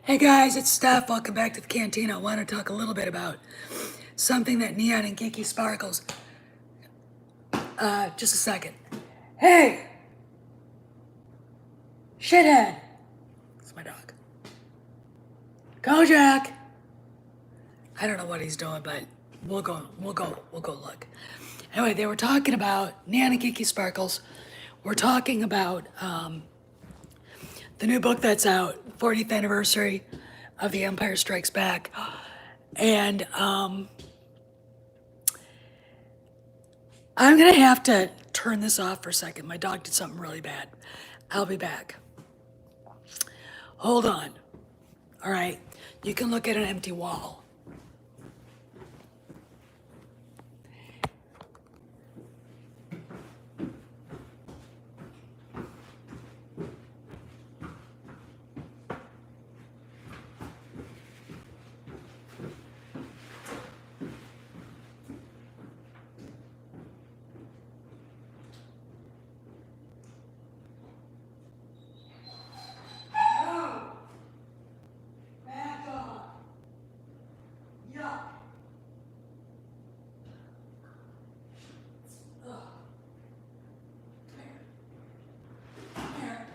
Hey guys, it's Steph. Welcome back to the cantina. I want to talk a little bit about something that Neon and Geeky Sparkles. Just a second. Hey! Shithead! It's my dog. Kojak! I don't know what he's doing, but we'll go look. Anyway, they were talking about Neon and Geeky Sparkles. We're talking about the new book that's out, 40th anniversary of The Empire Strikes Back. And I'm gonna have to turn this off for a second. My dog did something really bad. I'll be back. Hold on. All right. You can look at an empty wall. No! Back off! Yuck! Ugh. Come here.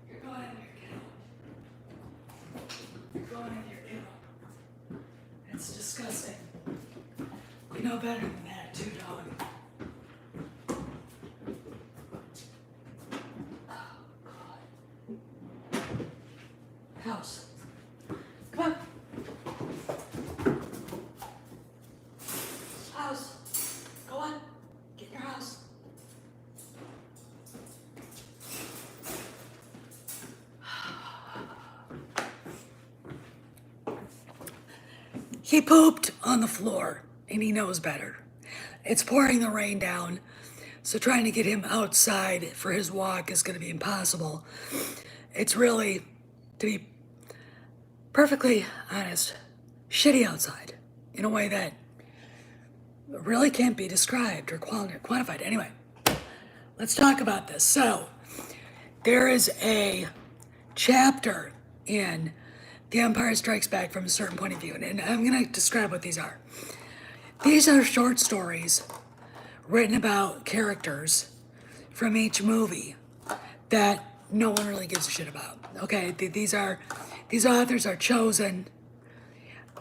You're going in your kennel. You're going in your kennel. It's disgusting. You know better than that, too, dog. Oh, God. House. Come on. House. Go on. Get in your house. He pooped on the floor, and he knows better. It's pouring the rain down, so trying to get him outside for his walk is going to be impossible. It's really, to be perfectly honest, shitty outside in a way that really can't be described or quantified. Anyway, let's talk about this. So, there is a chapter in The Empire Strikes Back from a certain point of view, and I'm going to describe what these are. These are short stories written about characters from each movie that no one really gives a shit about. Okay, these authors are chosen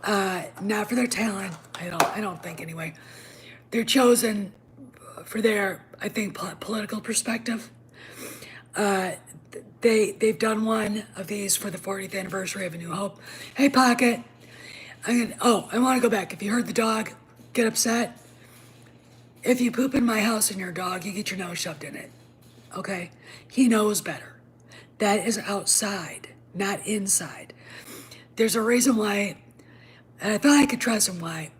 not for their talent. I don't think anyway. They're chosen for their, I think, political perspective. They've done one of these for the 40th anniversary of A New Hope. Hey, Pocket. I want to go back. If you heard the dog get upset, if you poop in my house and you're a dog, you get your nose shoved in it. Okay? He knows better. That is outside, not inside. There's a reason why, and I thought I could trust him why.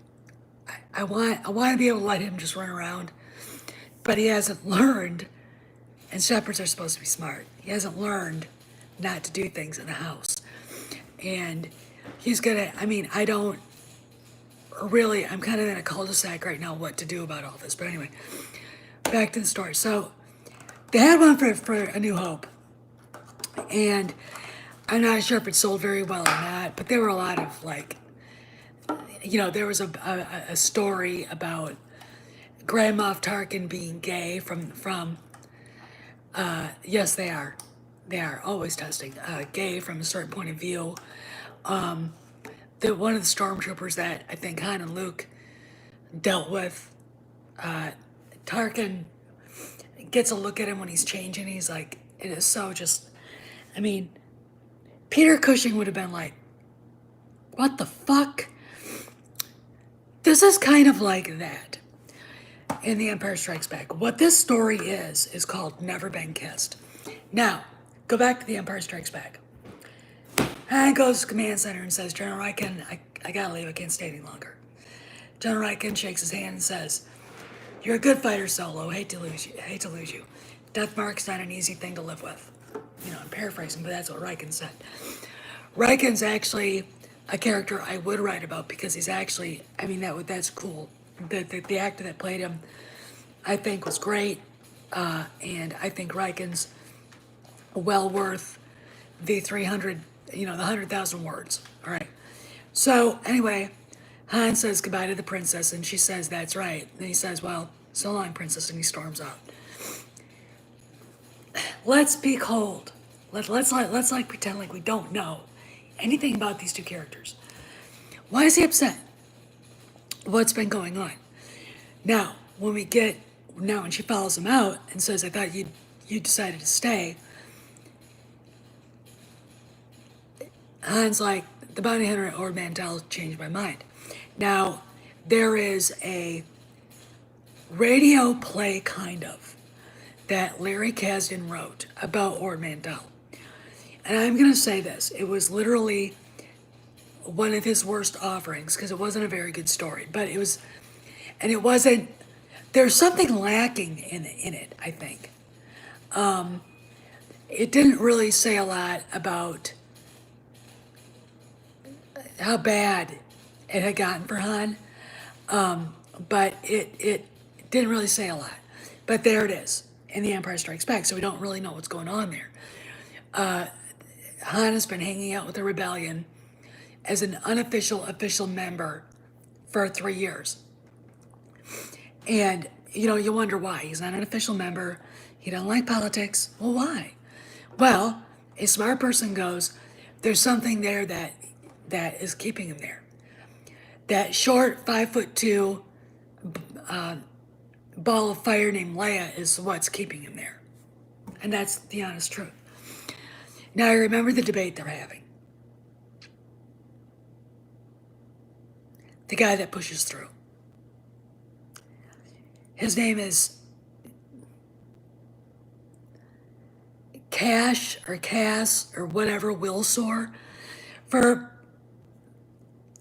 I want to be able to let him just run around, but he hasn't learned, and shepherds are supposed to be smart. He hasn't learned not to do things in the house. And he's gonna, I don't really, I'm kind of in a cul-de-sac right now what to do about all this. But anyway, back to the story. So they had one for A New Hope. And I'm not sure if it sold very well or not, but there were a lot of there was a story about Grand Moff Tarkin being gay from yes, they are always testing gay from a certain point of view. One of the stormtroopers that I think Han and Luke dealt with, Tarkin gets a look at him when he's changing. He's like, it is so just, I mean, Peter Cushing would have been like, what the fuck? This is kind of like that in The Empire Strikes Back. What this story is called Never Been Kissed. Now, go back to The Empire Strikes Back. Han goes to the command center and says, General Riecken, I gotta leave, I can't stay any longer. General Riecken shakes his hand and says, you're a good fighter, Solo, hate to lose you. Death mark's not an easy thing to live with. You know, I'm paraphrasing, but that's what Riecken said. Riekken's actually a character I would write about because he's actually, I mean, that's cool. The actor that played him, I think, was great. And I think Riekken's well worth the 300, the 100,000 words. All right. So anyway, Han says goodbye to the princess, and she says, that's right. And he says, well, so long, princess, and he storms out. Let's be cold. Let's like pretend like we don't know anything about these two characters. Why is he upset? What's been going on? Now, when she follows him out and says, I thought you decided to stay, Han's like, the bounty hunter at Ord Mantell changed my mind. Now, there is a radio play, kind of, that Larry Kasdan wrote about Ord Mantell. And I'm going to say this. It was literally one of his worst offerings because it wasn't a very good story. But it was, and it wasn't, there's something lacking in it, I think. It didn't really say a lot about how bad it had gotten for Han. But it didn't really say a lot. But there it is in The Empire Strikes Back, so we don't really know what's going on there. Han has been hanging out with the rebellion as an unofficial official member for 3 years. And, you wonder why. He's not an official member. He doesn't like politics. Well, why? Well, a smart person goes, there's something there that is keeping him there. That short 5'2" ball of fire named Leia is what's keeping him there. And that's the honest truth. Now, I remember the debate they're having. The guy that pushes through. His name is Cass or whatever, Wilsor. For,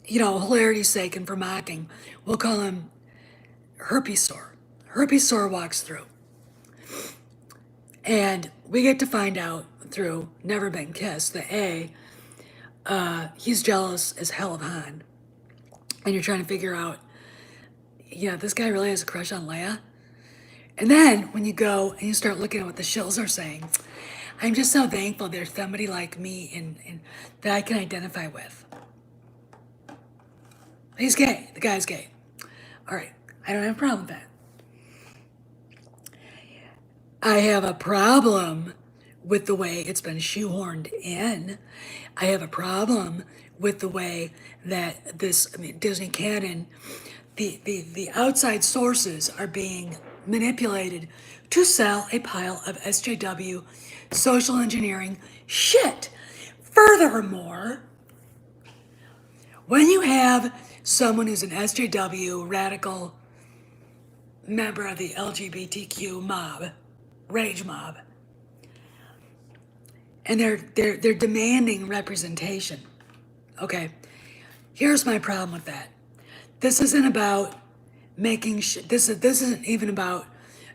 hilarity's sake and for mocking, we'll call him Herpesor. Herpesor walks through. And we get to find out through Never Been Kissed that he's jealous as hell of Han. And you're trying to figure out, this guy really has a crush on Leia. And then when you go and you start looking at what the shills are saying, I'm just so thankful there's somebody like me in that I can identify with. He's gay. The guy's gay. All right. I don't have a problem with that. I have a problem with the way it's been shoehorned in. I have a problem with the way that Disney canon, the outside sources are being manipulated to sell a pile of SJW social engineering shit. Furthermore, when you have someone who's an SJW radical member of the LGBTQ mob, rage mob, and they're demanding representation. Okay, here's my problem with that. This isn't about making this isn't even about,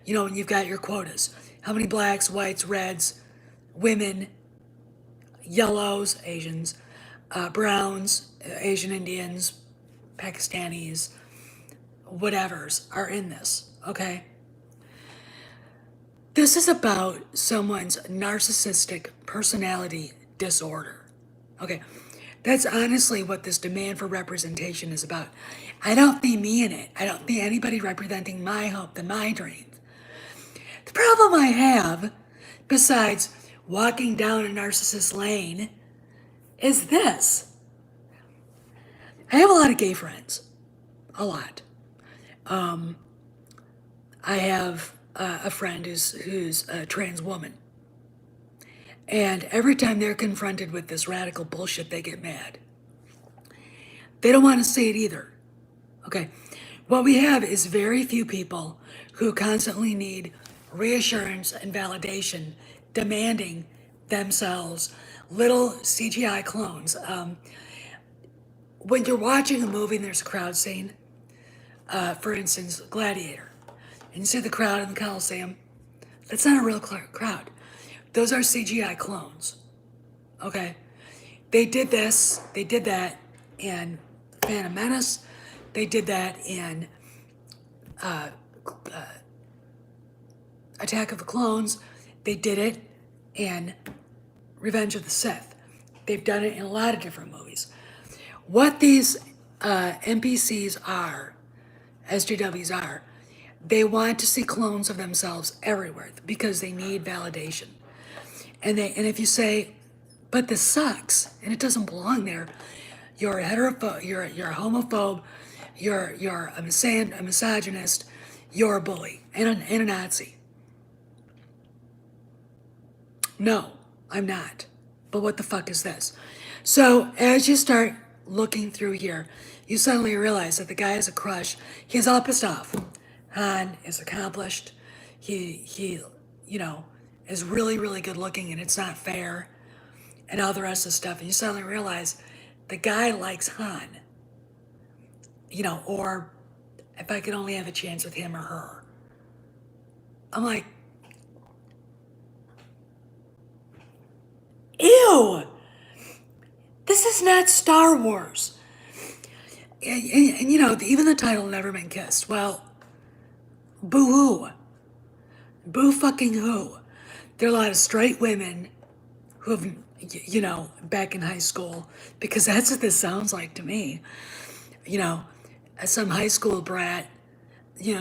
when you've got your quotas. How many blacks, whites, reds, women, yellows, Asians, browns, Asian Indians, Pakistanis, whatevers are in this, okay? This is about someone's narcissistic personality disorder. Okay, that's honestly what this demand for representation is about. I don't see me in it. I don't see anybody representing my hope and my dreams. The problem I have, besides walking down a narcissist lane, is this. I have a lot of gay friends. A lot. I have a friend who's a trans woman. And every time they're confronted with this radical bullshit, they get mad. They don't want to say it either. Okay. What we have is very few people who constantly need reassurance and validation, demanding themselves little CGI clones. When you're watching a movie and there's a crowd scene, for instance, Gladiator, and you see the crowd in the Coliseum, that's not a real crowd. Those are CGI clones. Okay? They did this, they did that in Phantom Menace, they did that in Attack of the Clones, they did it in Revenge of the Sith. They've done it in a lot of different movies. What these NPCs are, SJWs are, they want to see clones of themselves everywhere because they need validation. And if you say, but this sucks and it doesn't belong there, you're a heterophobe, you're a homophobe, you're a misogynist, you're a bully and a Nazi. No, I'm not. But what the fuck is this? So as you start looking through here, you suddenly realize that the guy has a crush. He's all pissed off. Han is accomplished. He is really, really good looking and it's not fair and all the rest of the stuff. And you suddenly realize the guy likes Han. Or if I could only have a chance with him or her. I'm like, ew! This is not Star Wars. And even the title Never Been Kissed. Well, boo-hoo. Boo fucking who. There are a lot of straight women who have, back in high school, because that's what this sounds like to me. As some high school brat,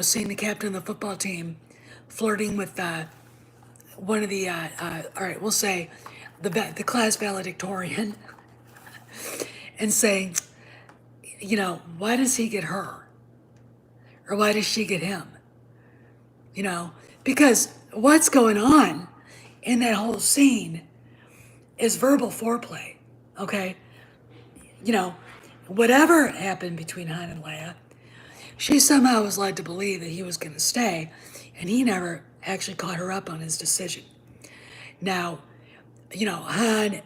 seeing the captain of the football team flirting with one of the, all right, we'll say the class valedictorian and saying, why does he get her? Or why does she get him? Because what's going on in that whole scene is verbal foreplay, okay? Whatever happened between Han and Leia, she somehow was led to believe that he was going to stay, and he never actually caught her up on his decision. Now, Han,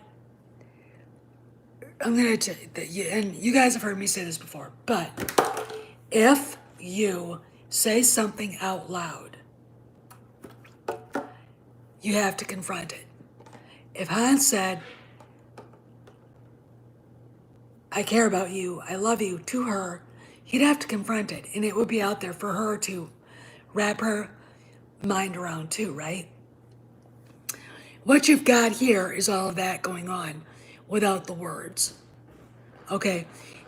I'm going to, and you guys have heard me say this before, but if you say something out loud, you have to confront it. If Han said, I care about you, I love you, to her, he'd have to confront it, and it would be out there for her to wrap her mind around too, right? What you've got here is all of that going on without the words, okay?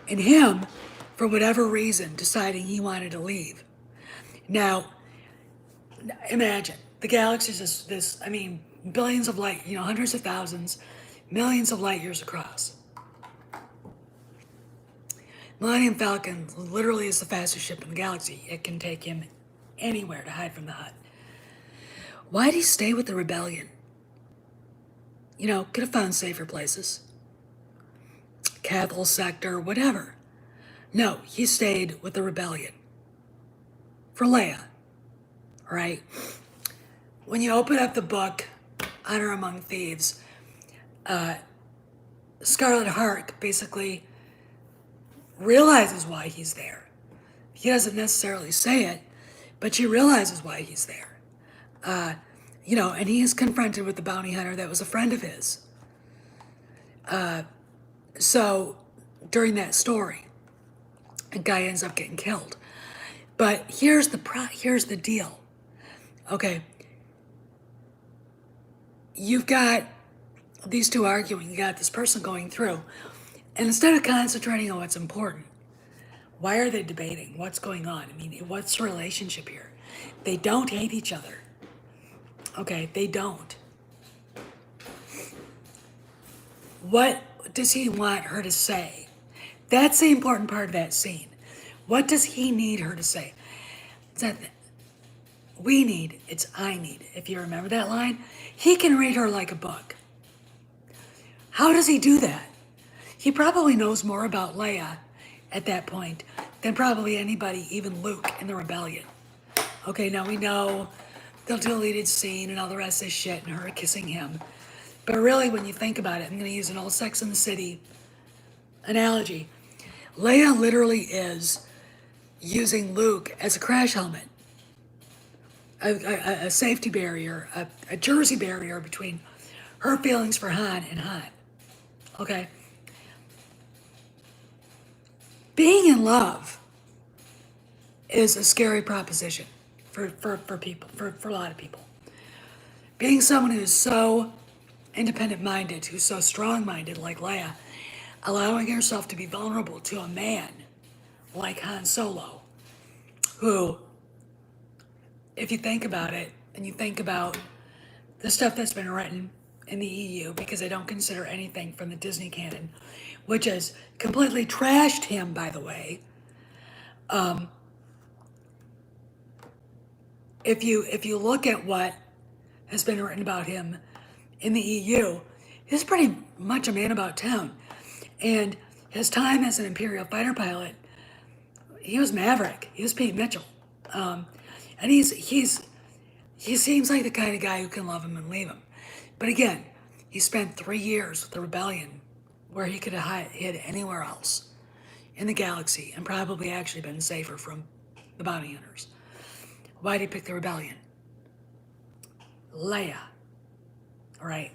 And him, for whatever reason, deciding he wanted to leave. Now, imagine, the galaxy is this, billions of light, hundreds of thousands, millions of light years across. Millennium Falcon literally is the fastest ship in the galaxy. It can take him anywhere to hide from the Hutt. Why'd he stay with the rebellion? Could have found safer places. Capital sector, whatever. No, he stayed with the rebellion. For Leia. Right? When you open up the book, Honor Among Thieves, Scarlet Heart basically realizes why he's there. He doesn't necessarily say it, but she realizes why he's there. And he is confronted with the bounty hunter that was a friend of his. So during that story, a guy ends up getting killed. But here's the deal. Okay. You've got these two arguing, you got this person going through, and instead of concentrating on what's important, why are they debating? What's going on? What's the relationship here? They don't hate each other. Okay, they don't. What does he want her to say? That's the important part of that scene. What does he need her to say? we need, it's I need. If you remember that line, he can read her like a book. How does he do that? He probably knows more about Leia at that point than probably anybody, even Luke in the rebellion. Okay, now we know the deleted scene and all the rest of this shit and her kissing him. But really, when you think about it, I'm going to use an old Sex and the City analogy. Leia literally is using Luke as a crash helmet, a safety barrier, a jersey barrier between her feelings for Han and Han. Okay? Being in love is a scary proposition for people, for a lot of people. Being someone who's so independent-minded, who's so strong-minded like Leia, allowing herself to be vulnerable to a man like Han Solo, who, if you think about it, and you think about the stuff that's been written in the EU, because I don't consider anything from the Disney canon, which has completely trashed him, by the way. If you look at what has been written about him in the EU, he's pretty much a man about town. And his time as an Imperial fighter pilot, he was Maverick. He was Pete Mitchell. And he seems like the kind of guy who can love him and leave him. But again, he spent 3 years with the rebellion where he could have hid anywhere else in the galaxy and probably actually been safer from the bounty hunters. Why did he pick the rebellion? Leia. All right.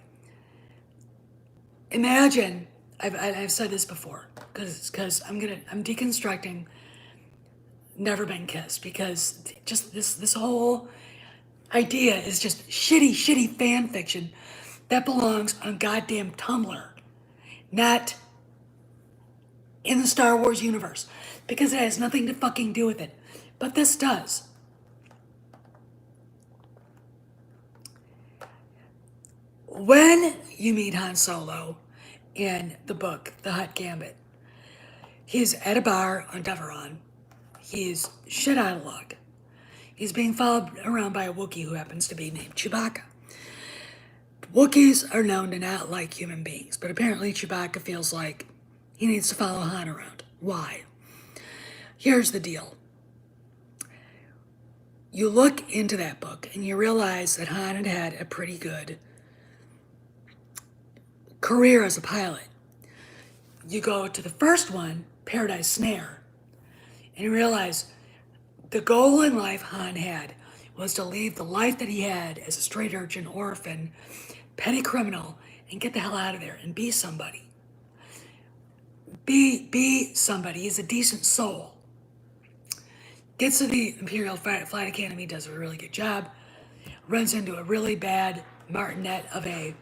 Imagine, I've said this before, because I'm deconstructing Never Been Kissed, because just this whole idea is just shitty fan fiction that belongs on goddamn Tumblr, not in the Star Wars universe, because it has nothing to fucking do with it. But this does. When you meet Han Solo in the book, The Hutt Gambit, he's at a bar on Deveron. He's shit out of luck. He's being followed around by a Wookiee who happens to be named Chewbacca. Wookiees are known to not like human beings, but apparently Chewbacca feels like he needs to follow Han around. Why? Here's the deal. You look into that book and you realize that Han had had a pretty good career as a pilot. You go to the first one, Paradise Snare, and you realize the goal in life Han had was to leave the life that he had as a straight urchin, orphan, petty criminal, and get the hell out of there and be somebody. Be somebody. He's a decent soul. Gets to the Imperial Flight Academy, does a really good job, runs into a really bad martinet of a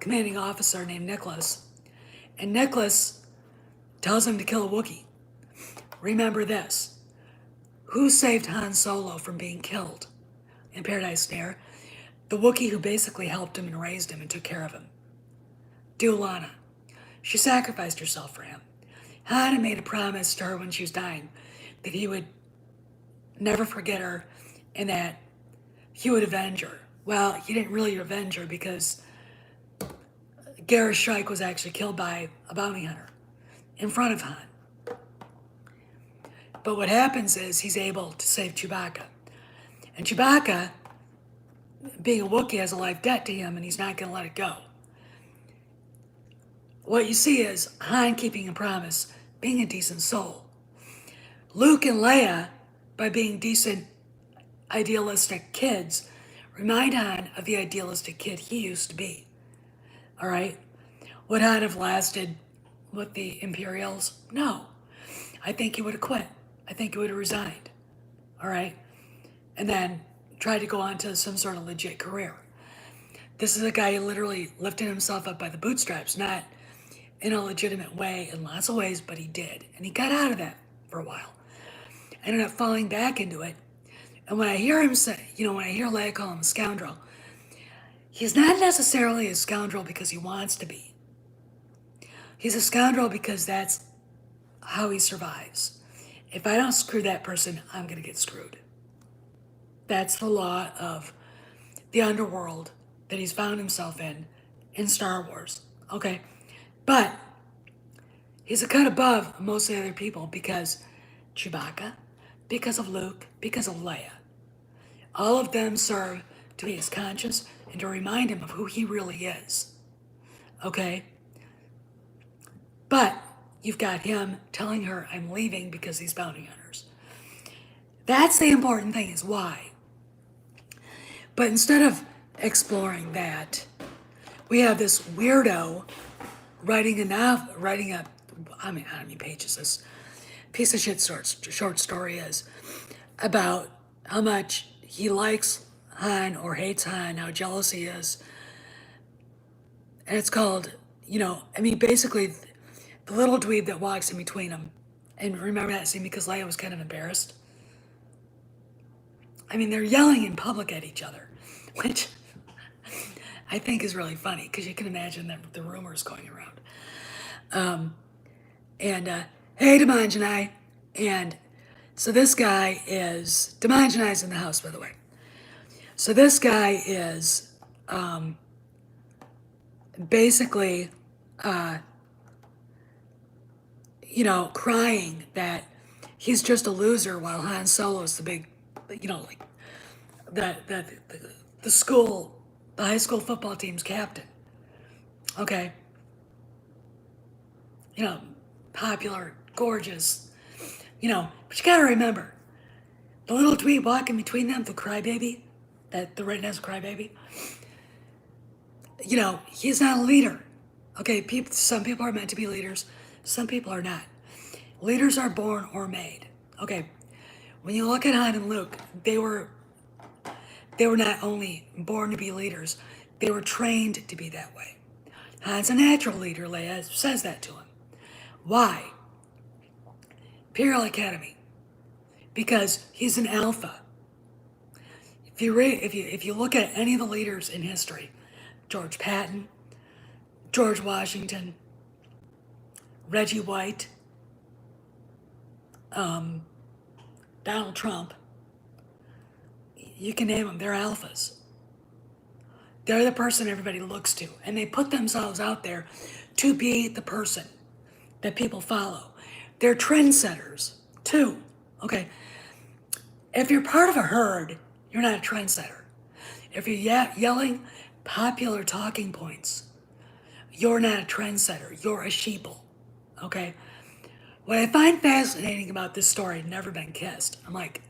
commanding officer named Nicholas, and Nicholas tells him to kill a Wookiee. Remember this. Who saved Han Solo from being killed in Paradise Snare? The Wookiee who basically helped him and raised him and took care of him. Dulana. She sacrificed herself for him. Han had made a promise to her when she was dying that he would never forget her and that he would avenge her. Well, he didn't really avenge her because Garrus Shrike was actually killed by a bounty hunter in front of Han. But what happens is he's able to save Chewbacca. And Chewbacca, being a Wookiee, has a life debt to him and he's not going to let it go. What you see is Han keeping a promise, being a decent soul. Luke and Leia, by being decent, idealistic kids, remind Han of the idealistic kid he used to be. All right? Would Han have lasted with the Imperials? No. I think he would have quit. I think he would have resigned. All right? And then tried to go on to some sort of legit career. This is a guy who literally lifted himself up by the bootstraps, not in a legitimate way in lots of ways, but he did. And he got out of that for a while. Ended up falling back into it. And when I hear him say, when I hear Leia call him a scoundrel, he's not necessarily a scoundrel because he wants to be. He's a scoundrel because that's how he survives. If I don't screw that person, I'm going to get screwed. That's the law of the underworld that he's found himself in Star Wars. Okay? But he's a cut above most of the other people because Chewbacca, because of Luke, because of Leia. All of them serve to be his conscience and to remind him of who he really is. Okay? But you've got him telling her, I'm leaving because these bounty hunters. That's the important thing, is why. But instead of exploring that, we have this weirdo writing a, I don't know how many pages this piece of shit short story is, about how much he likes Han or hates Han, how jealous he is. And it's called, basically, the little dweeb that walks in between them. And remember that scene because Leia was kind of embarrassed? They're yelling in public at each other, which I think is really funny because you can imagine the rumors going around. Hey, Demanjanai. And so this guy is, Demanjanai's in the house, by the way. So this guy is basically, crying that he's just a loser while Han Solo's the big, like the school, the high school football team's captain. Okay. Popular, gorgeous, but you gotta remember, the little dweeb walking between them, the crybaby, the red-nosed crybaby, he's not a leader. Okay, some people are meant to be leaders, some people are not. Leaders are born or made. Okay, when you look at Han and Luke, they were not only born to be leaders, they were trained to be that way. Han's a natural leader, Leia says that to him. Why? Imperial Academy. Because he's an alpha. If you look at any of the leaders in history, George Patton, George Washington, Reggie White, Donald Trump, you can name them, they're alphas. They're the person everybody looks to, and they put themselves out there to be the person that people follow. They're trendsetters, too. Okay. If you're part of a herd, you're not a trendsetter. If you're yelling popular talking points, you're not a trendsetter. You're a sheeple. Okay? What I find fascinating about this story, Never Been Kissed, I'm like,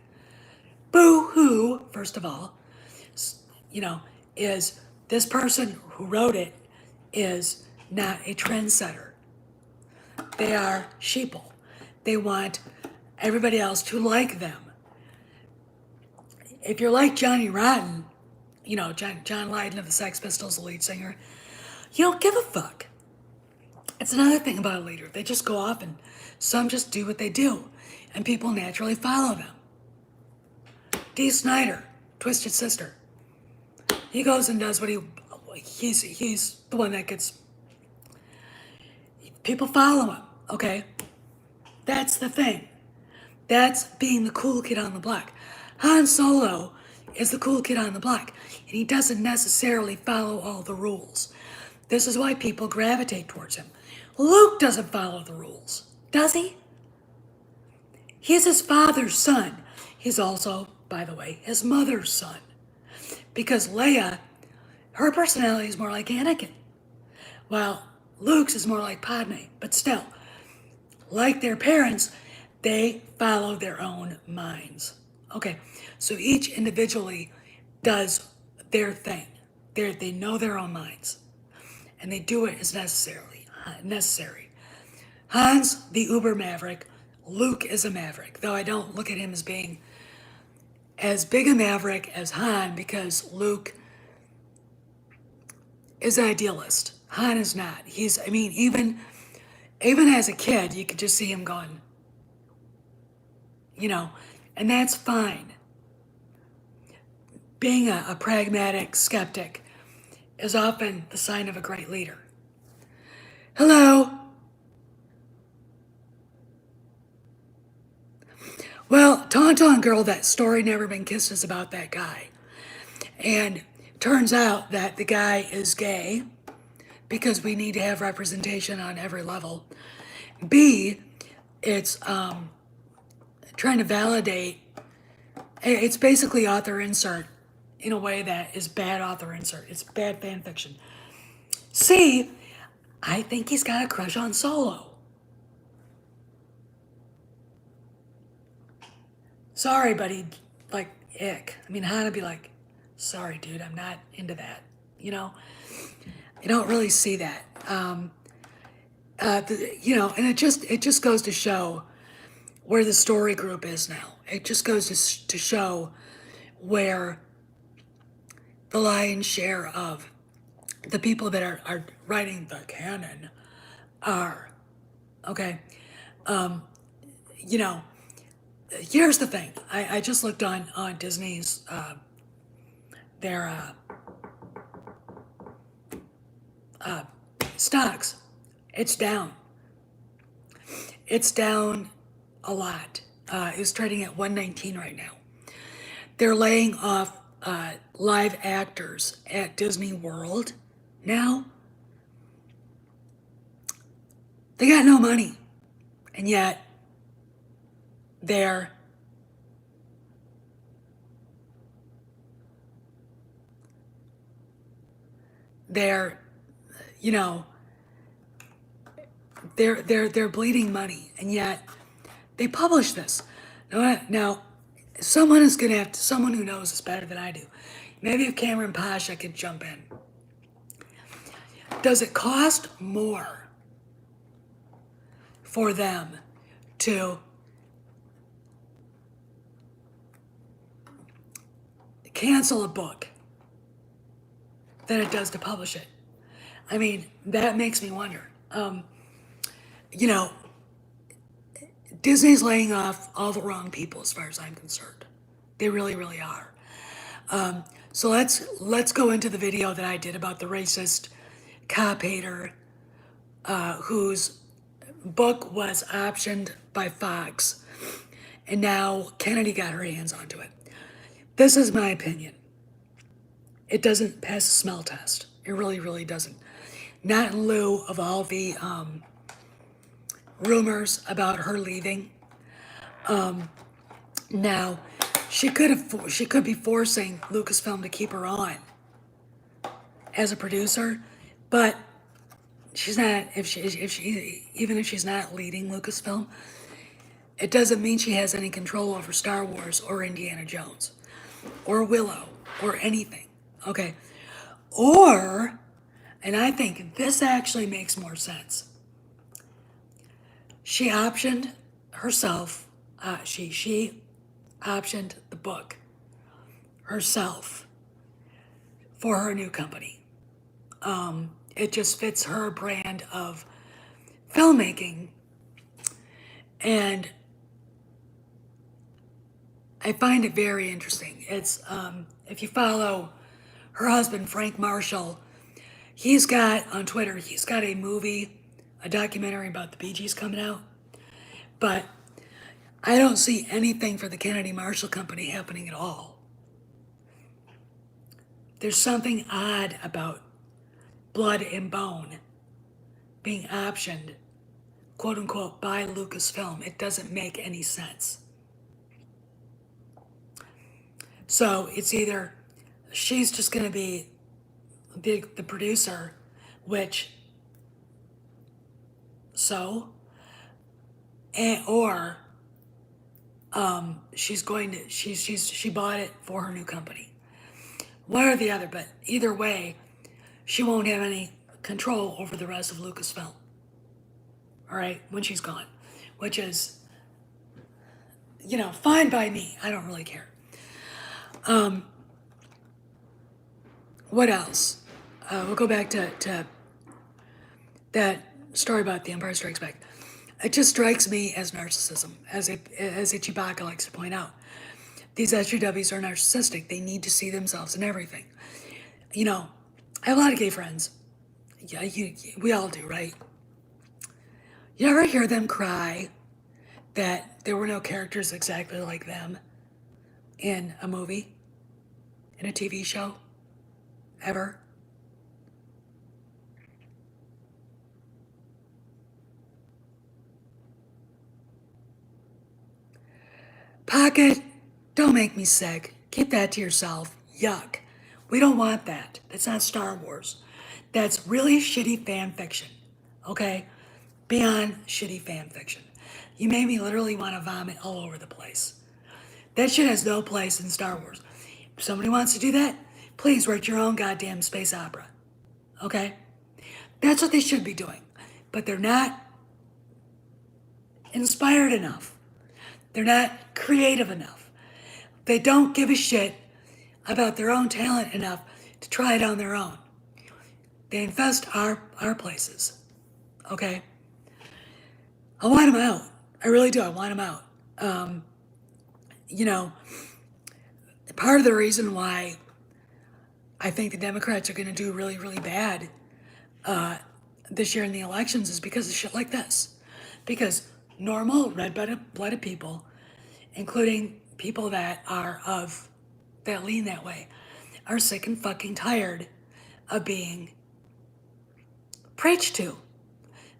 boo-hoo, first of all, is this person who wrote it is not a trendsetter. They are sheeple. They want everybody else to like them. If you're like Johnny Rotten, John Lydon of the Sex Pistols, the lead singer, you don't give a fuck. It's another thing about a leader. They just go off and some just do what they do, and people naturally follow them. Dee Snider, Twisted Sister. He goes and does what he's the one that gets, people follow him, okay? That's the thing. That's being the cool kid on the block. Han Solo is the cool kid on the block, and he doesn't necessarily follow all the rules. This is why people gravitate towards him. Luke doesn't follow the rules, does he? He's his father's son. He's also, by the way, his mother's son. Because Leia, her personality is more like Anakin, while Luke's is more like Padme. But still, like their parents, they follow their own minds. Okay, so each individually does their thing. They know their own minds, and they do it as necessary. Han's the uber maverick. Luke is a maverick, though I don't look at him as being as big a maverick as Han, because Luke is an idealist. Han is not. Even as a kid, you could just see him going, and that's fine. Being a pragmatic skeptic is often the sign of a great leader. Hello. Well, Tauntaun Girl, that story Never Been Kissed is about that guy. And turns out that the guy is gay because we need to have representation on every level. B, it's trying to validate, it's basically author insert in a way that is bad author insert. It's bad fan fiction. C, I think he's got a crush on Solo. Sorry, buddy. Like, ick. I mean, Hannah be like, sorry, dude, I'm not into that. You know, you don't really see that. And it just goes to show where the story group is now. It just goes to show where the lion's share of the people that are writing the canon are. Okay. You know, here's the thing. I just looked on Disney's their stocks. It's down. It's down a lot. It's trading at 119 right now. They're laying off live actors at Disney World now. They got no money, and yet they're you know they're bleeding money, and yet they publish this. Now someone is gonna have to, someone who knows this better than I do. Maybe if Cameron Pasha could jump in. Does it cost more for them to cancel a book than it does to publish it? I mean, that makes me wonder. You know, Disney's laying off all the wrong people as far as I'm concerned. They really, really are. So let's go into the video that I did about the racist cop hater whose book was optioned by Fox, and now Kennedy got her hands onto it. This is my opinion. It doesn't pass the smell test. It really, really doesn't. Not in lieu of all the rumors about her leaving. Now, she could be forcing Lucasfilm to keep her on as a producer, but she's not. If she even if she's not leading Lucasfilm, it doesn't mean she has any control over Star Wars or Indiana Jones or Willow or anything. Okay, or, and I think this actually makes more sense. She optioned herself. She optioned the book herself for her new company. It just fits her brand of filmmaking, and I find it very interesting. It's if you follow her husband Frank Marshall, he's got on Twitter, he's got a movie, a documentary about the Bee Gees coming out, but I don't see anything for the Kennedy Marshall Company happening at all. There's something odd about Blood and Bone being optioned, quote unquote, by Lucasfilm. It doesn't make any sense. So it's either she's just going to be the producer, which, so, or she bought it for her new company. One or the other, but either way, she won't have any control over the rest of Lucasfilm. All right, when she's gone, which is, fine by me. I don't really care. What else? We'll go back to that story about The Empire Strikes Back. It just strikes me as narcissism, as Chewbacca likes to point out. These SJWs are narcissistic. They need to see themselves in everything. I have a lot of gay friends. Yeah, we all do, right? You ever hear them cry that there were no characters exactly like them in a movie, in a TV show, ever. Pocket, don't make me sick. Keep that to yourself. Yuck. We don't want that. That's not Star Wars. That's really shitty fan fiction. Okay? Beyond shitty fan fiction. You made me literally want to vomit all over the place. That shit has no place in Star Wars. If somebody wants to do that, please write your own goddamn space opera. Okay? That's what they should be doing. But they're not inspired enough. They're not creative enough. They don't give a shit about their own talent enough to try it on their own. They infest our places. Okay? I want them out. I really do. I want them out. You know, part of the reason why I think the Democrats are going to do really, really bad this year in the elections is because of shit like this. Because normal red-blooded people, including people that lean that way, are sick and fucking tired of being preached to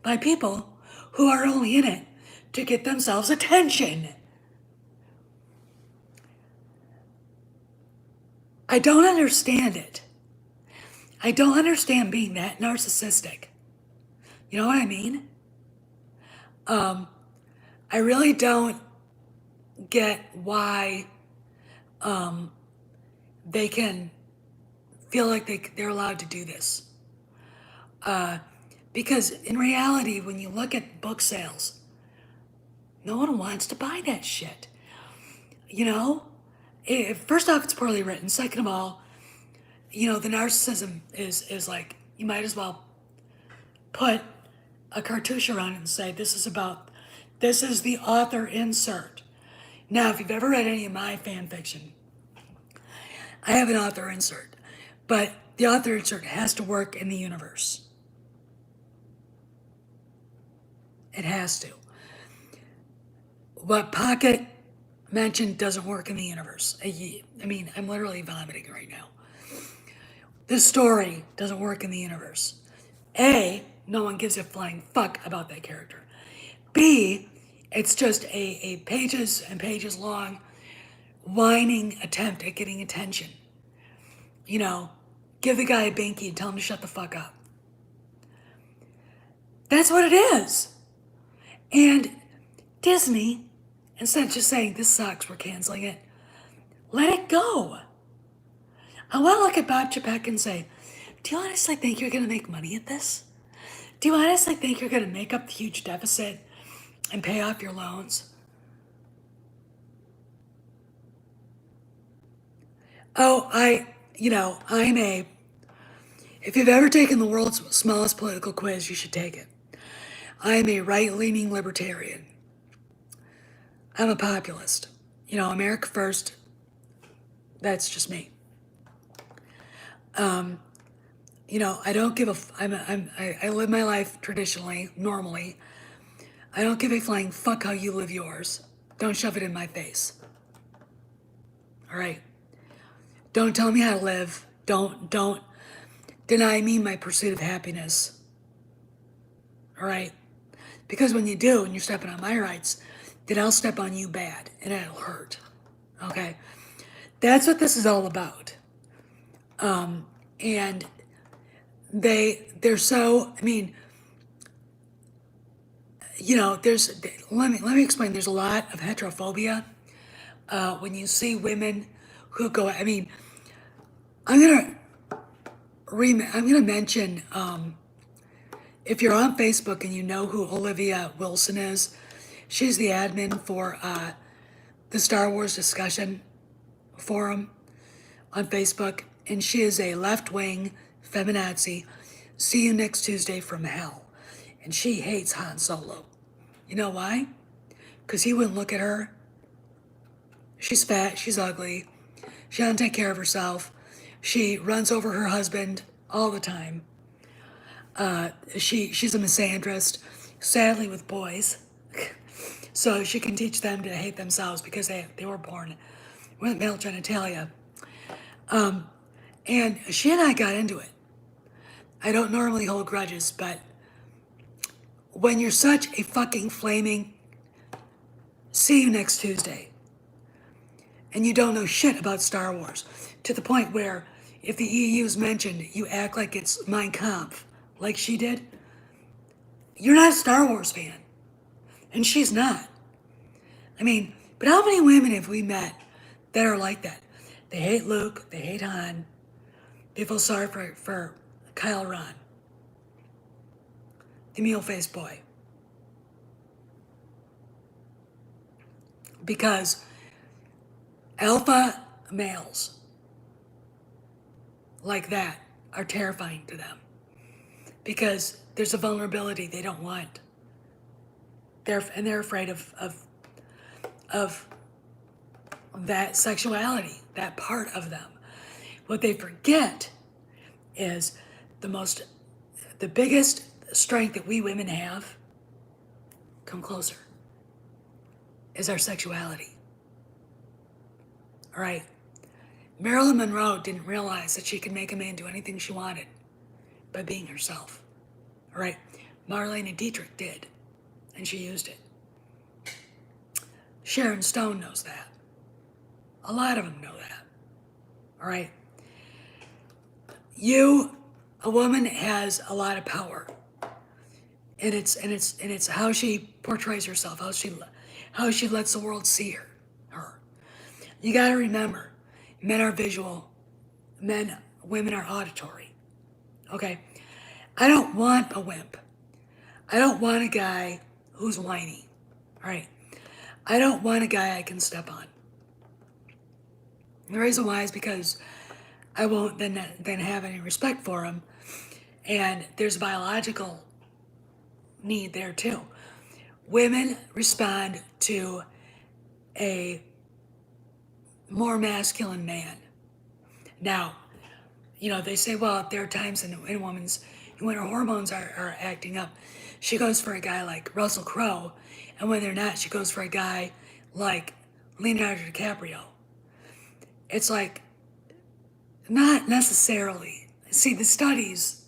by people who are only in it to get themselves attention. I don't understand it. I don't understand being that narcissistic. You know what I mean? I really don't get why they can feel like they're allowed to do this. Because in reality, when you look at book sales, no one wants to buy that shit. You know? First off, it's poorly written. Second of all, you know, the narcissism is like, you might as well put a cartouche around it and say, this is the author insert. Now, if you've ever read any of my fan fiction, I have an author insert, but the author insert has to work in the universe. It has to. What Pocket mentioned doesn't work in the universe. I mean, I'm literally vomiting right now. This story doesn't work in the universe. A, no one gives a flying fuck about that character. B, it's just a pages and pages long whining attempt at getting attention. You know, give the guy a binky and tell him to shut the fuck up. That's what it is. And Disney, instead of just saying, this sucks, we're canceling it, let it go. I want to look at Bob Chapek and say, do you honestly think you're going to make money at this? Do you honestly think you're going to make up the huge deficit and pay off your loans? Oh, if you've ever taken the world's smallest political quiz, you should take it. I am a right-leaning libertarian. I'm a populist. You know, America first, that's just me. You know, I don't give I live my life traditionally, normally. I don't give a flying fuck how you live yours. Don't shove it in my face. All right? Don't tell me how to live. Don't deny me my pursuit of happiness. All right? Because when you do and you're stepping on my rights, then I'll step on you bad and it'll hurt. Okay? That's what this is all about. And they're so, I mean, you know, let me explain. There's a lot of heterophobia when you see women who go, I mean, I'm gonna mention, if you're on Facebook and you know who Olivia Wilson is, she's the admin for the Star Wars discussion forum on Facebook, and she is a left-wing feminazi. See you next Tuesday from hell. And she hates Han Solo. You know why? Because he wouldn't look at her. She's fat, she's ugly, she doesn't take care of herself, she runs over her husband all the time. She's a misandrist, sadly with boys. so she can teach them to hate themselves because they were born with male genitalia. And she and I got into it. I don't normally hold grudges, but when you're such a fucking flaming see you next Tuesday, and you don't know shit about Star Wars, to the point where if the EU's mentioned, you act like it's Mein Kampf, like she did, you're not a Star Wars fan. And she's not. I mean, but how many women have we met that are like that? They hate Luke, they hate Han, they feel sorry for Kyle Ron, the mule-faced boy. Because alpha males like that are terrifying to them. Because there's a vulnerability they don't want. They're afraid of that sexuality, that part of them. What they forget is the biggest strength that we women have, come closer, is our sexuality. All right? Marilyn Monroe didn't realize that she could make a man do anything she wanted by being herself. All right? Marlene Dietrich did, and she used it. Sharon Stone knows that. A lot of them know that. All right? A woman has a lot of power. And it's how she portrays herself, how she lets the world see her. You got to remember, men are visual, women are auditory. Okay? I don't want a wimp. I don't want a guy who's whiny. All right? I don't want a guy I can step on. The reason why is because I won't then have any respect for him. And there's biological need there too. Women respond to a more masculine man. Now, they say, well, there are times in women's, when her hormones are acting up, she goes for a guy like Russell Crowe, and when they're not, she goes for a guy like Leonardo DiCaprio. It's like, not necessarily. See, the studies,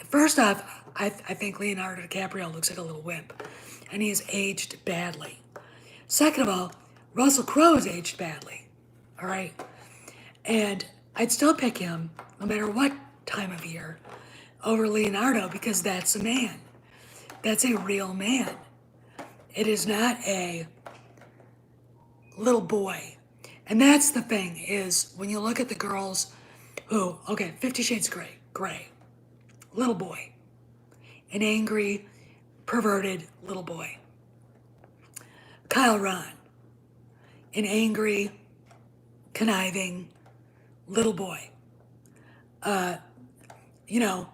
first off, I think Leonardo DiCaprio looks like a little wimp, and he has aged badly. Second of all, Russell Crowe has aged badly, all right? And I'd still pick him, no matter what time of year, over Leonardo, because that's a man. That's a real man. It is not a little boy. And that's the thing, is when you look at the girls who, 50 Shades Grey, little boy, an angry, perverted little boy. Kyle Ron, an angry, conniving little boy. And I'm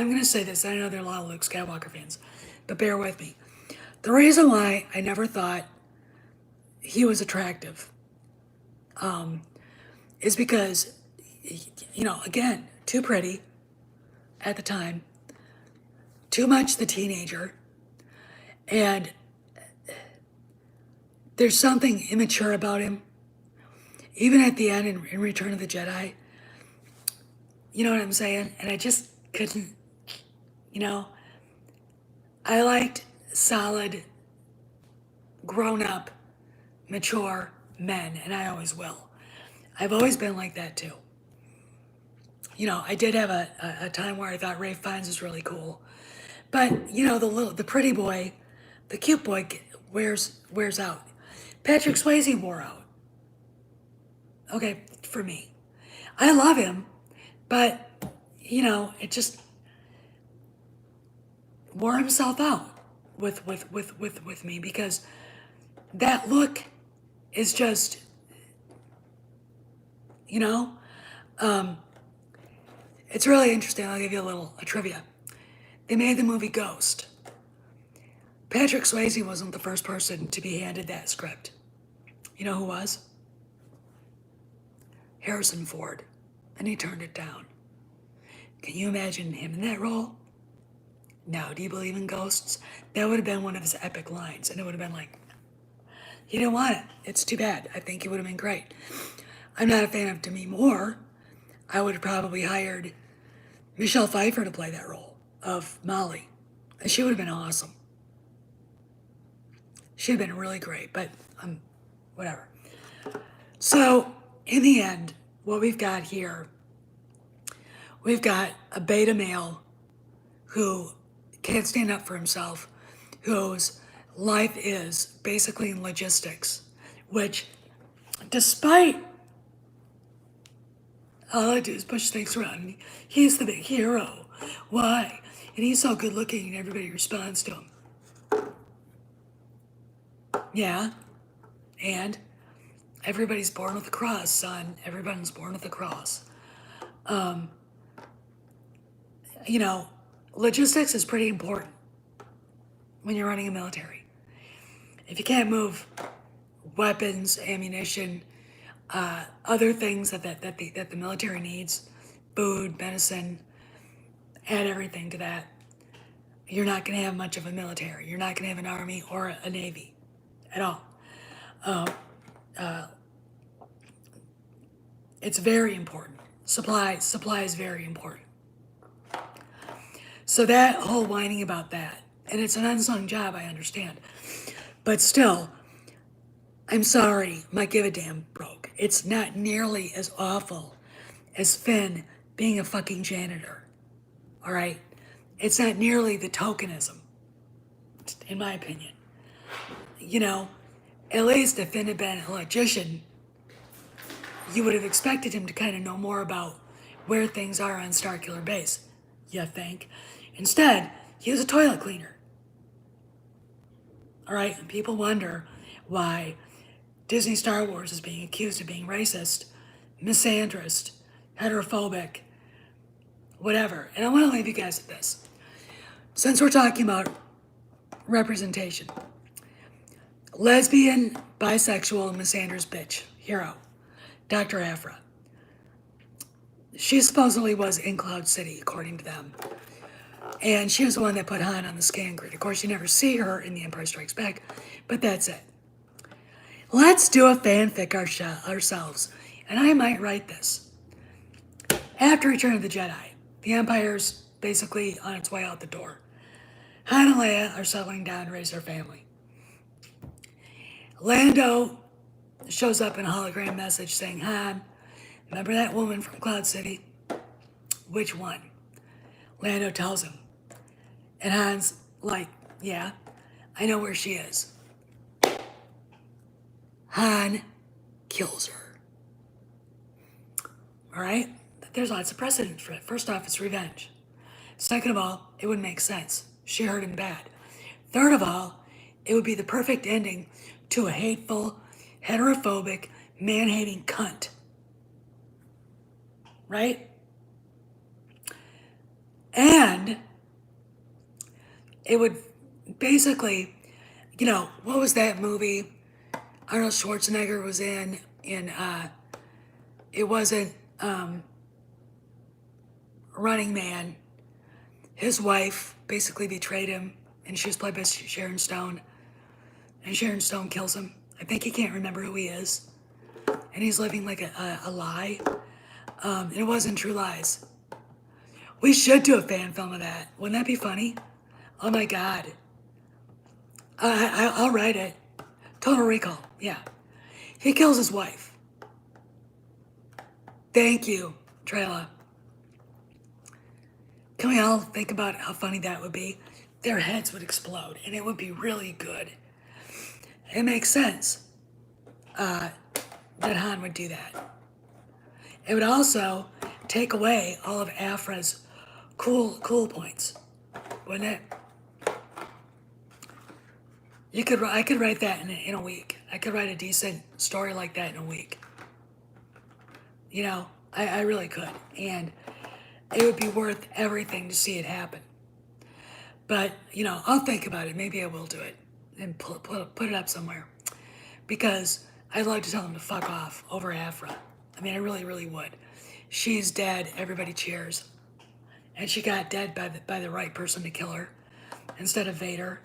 going to say this, I know there are a lot of Luke Skywalker fans, but bear with me. The reason why I never thought he was attractive is because, again, too pretty at the time, too much the teenager, and there's something immature about him. Even at the end in Return of the Jedi, you know what I'm saying? And I just couldn't, I liked solid, grown-up, mature men, and I always will. I've always been like that too. I did have a time where I thought Ralph Fiennes was really cool, but the pretty boy, the cute boy wears out. Patrick Swayze wore out. Okay, for me, I love him, but it just wore himself out with me, because that look is just, it's really interesting. I'll give you a trivia. They made the movie Ghost. Patrick Swayze wasn't the first person to be handed that script. You know who was? Harrison Ford. And he turned it down. Can you imagine him in that role? No, do you believe in ghosts? That would have been one of his epic lines, and it would have been like, he didn't want it. It's too bad. I think it would have been great. I'm not a fan of Demi Moore. I would have probably hired Michelle Pfeiffer to play that role of Molly. And she would have been awesome. She'd have been really great, but whatever. So, in the end, what we've got here, we've got a beta male who can't stand up for himself, whose life is basically in logistics, which, despite all I do is push things around, and he's the big hero. Why? And he's so good looking, and everybody responds to him. Yeah, and everybody's born with a cross, son. Everybody's born with a cross. You know, logistics is pretty important when you're running a military. If you can't move weapons, ammunition, other things that the military needs, food, medicine, add everything to that, you're not going to have much of a military. You're not going to have an army or a navy at all. It's very important. Supply is very important. So that whole whining about that, and it's an unsung job, I understand. But still, I'm sorry, my give a damn broke. It's not nearly as awful as Finn being a fucking janitor. All right? It's not nearly the tokenism, in my opinion. You know, at least if Finn had been a logician, you would have expected him to kind of know more about where things are on Starkiller Base, you think. Instead, he was a toilet cleaner. All right? And people wonder why Disney Star Wars is being accused of being racist, misandrist, heterophobic, whatever. And I want to leave you guys with this. Since we're talking about representation, lesbian, bisexual, misandrist bitch, hero, Dr. Aphra. She supposedly was in Cloud City, according to them. And she was the one that put Han on the scan grid. Of course, you never see her in The Empire Strikes Back, but that's it. Let's do a fanfic ourselves. And I might write this. After Return of the Jedi, the Empire's basically on its way out the door. Han and Leia are settling down to raise their family. Lando shows up in a hologram message saying, Han, remember that woman from Cloud City? Which one? Lando tells him. And Han's like, yeah, I know where she is. Han kills her. All right? There's lots of precedent for it. First off, it's revenge. Second of all, it would make sense. She hurt him bad. Third of all, it would be the perfect ending to a hateful, heterophobic, man-hating cunt. Right? And it would basically, you know, what was that movie Arnold Schwarzenegger was in it wasn't Running Man. His wife basically betrayed him, and she was played by Sharon Stone. And Sharon Stone kills him. I think he can't remember who he is. And he's living like a lie. And it wasn't True Lies. We should do a fan film of that. Wouldn't that be funny? Oh my God. I'll write it. Total Recall. Yeah. He kills his wife. Thank you, Trela. Can we all think about how funny that would be? Their heads would explode, and it would be really good. It makes sense that Han would do that. It would also take away all of Aphra's cool points, wouldn't it? I could write that in a week. I could write a decent story like that in a week. You know, I really could. And it would be worth everything to see it happen. But, you know, I'll think about it. Maybe I will do it and put it up somewhere. Because I'd love to tell them to fuck off over Aphra. I mean, I really, really would. She's dead. Everybody cheers. and she got dead by the right person to kill her instead of Vader.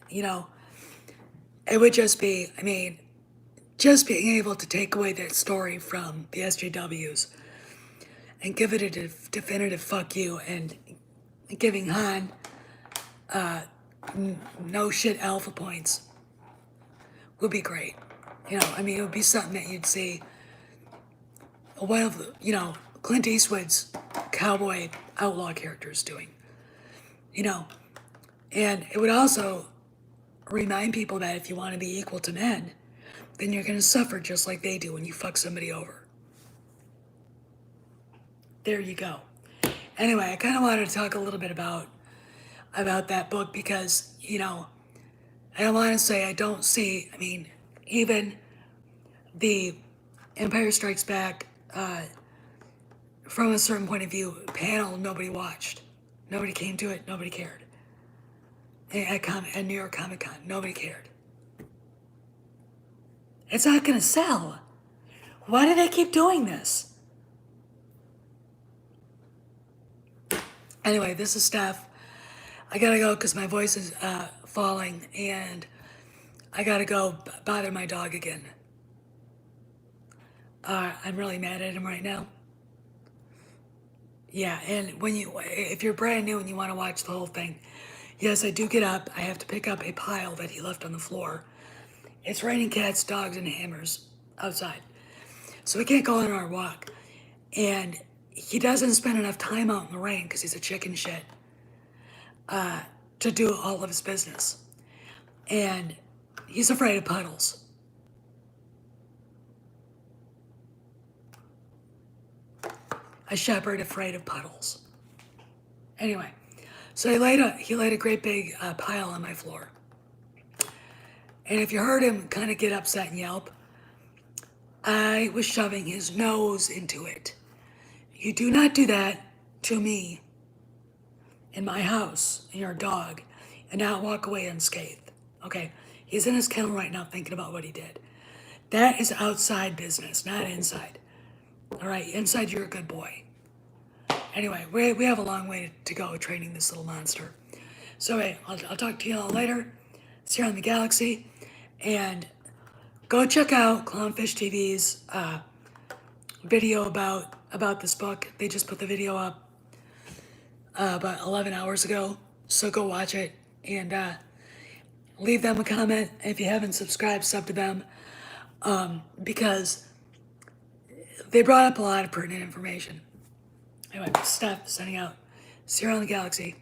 You know, it would just be, I mean, just being able to take away that story from the SJWs and give it a definitive fuck you, and giving Han no shit alpha points would be great. You know, I mean, it would be something that you'd see one of, you know, Clint Eastwood's cowboy outlaw characters doing. You know, and it would also remind people that if you want to be equal to men, then you're going to suffer just like they do when you fuck somebody over. There you go. Anyway, I kind of wanted to talk a little bit about that book because, you know, I don't want to say I don't see, I mean, even the Empire Strikes Back, from a certain point of view, panel nobody watched. Nobody came to it, nobody cared. At New York Comic Con, nobody cared. It's not going to sell. Why do they keep doing this? Anyway, this is Steph. I gotta go because my voice is falling, and I gotta go bother my dog again. I'm really mad at him right now. Yeah, and if you're brand new and you want to watch the whole thing, yes, I do get up. I have to pick up a pile that he left on the floor. It's raining cats, dogs, and hammers outside, so we can't go on our walk. And he doesn't spend enough time out in the rain because he's a chicken shit to do all of his business. And he's afraid of puddles. A shepherd afraid of puddles. Anyway, so he laid a great big pile on my floor. And if you heard him kind of get upset and yelp, I was shoving his nose into it. You do not do that to me in my house, and your dog, and not walk away unscathed. Okay? He's in his kennel right now thinking about what he did. That is outside business, not inside. All right? Inside, you're a good boy. Anyway, we have a long way to go training this little monster. So, hey, I'll talk to you all later. It's here on the Galaxy. And go check out Clownfish TV's video about this book. They just put the video up about 11 hours ago. So go watch it and leave them a comment. If you haven't subscribed, sub to them. Because they brought up a lot of pertinent information. Anyway, Steph signing out. See you around the Galaxy.